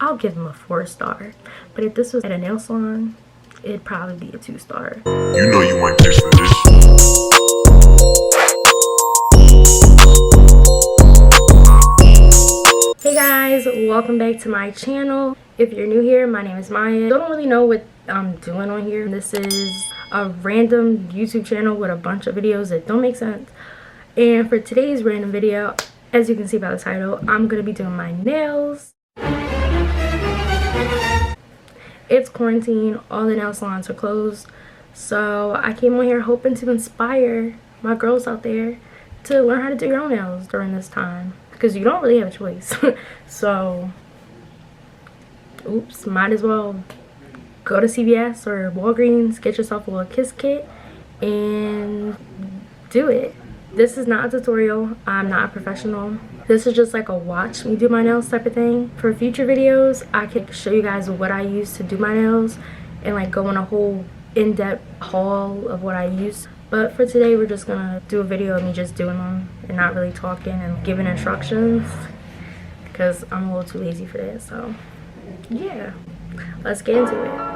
I'll give them a 4-star. But if this was at a nail salon, it'd probably be a 2-star. You know you ain't fixing this. Hey guys, welcome back to my channel. If you're new here, my name is Maya. I don't really know what I'm doing on here. This is a random YouTube channel with a bunch of videos that don't make sense. And for today's random video, as you can see by the title, I'm gonna be doing my nails. It's quarantine, all the nail salons are closed, so I came on here hoping to inspire my girls out there to learn how to do your own nails during this time, because you don't really have a choice. So oops, might as well go to CVS or Walgreens, get yourself a little kiss kit and do it. This is not a tutorial. I'm not a professional. This is just like a watch me do my nails type of thing. For future videos, I could show you guys what I use to do my nails and like go on a whole in-depth haul of what I use. But for today, we're just gonna do a video of me just doing them and not really talking and giving instructions, because I'm a little too lazy for that. So yeah, let's get into it.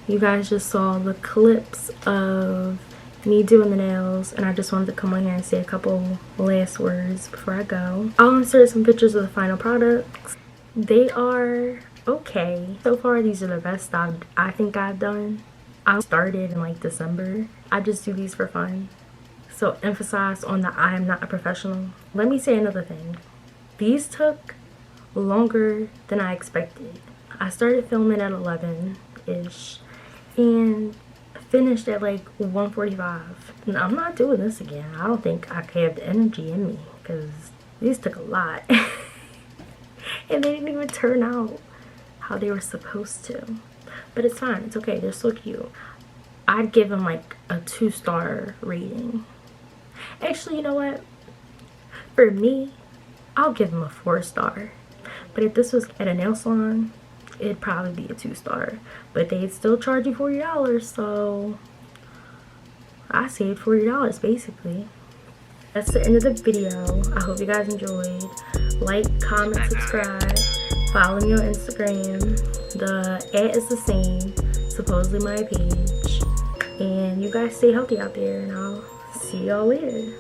You guys just saw the clips of me doing the nails, and I just wanted to come on here and say a couple last words before I go. I'll insert some pictures of the final products. They are okay. So far, these are the best I think I've done. I started in like December. I just do these for fun. So emphasize on the I am not a professional. Let me say another thing. These took longer than I expected. I started filming at 11-ish and finished at like 1:45. Now, I'm not doing this again. I don't think I have the energy in me because these took a lot. And they didn't even turn out how they were supposed to. But it's fine. It's okay. They're so cute. I'd give them like a 2-star rating. Actually, you know what? For me, I'll give them a 4-star. But if this was at a nail salon, it'd probably be a 2-star. But they'd still charge you $40, so I saved $40 basically. That's the end of the video. I hope you guys enjoyed. Like, comment, subscribe. Follow me on Instagram. The ad is the same, supposedly my page. And you guys stay healthy out there, and I'll see y'all later.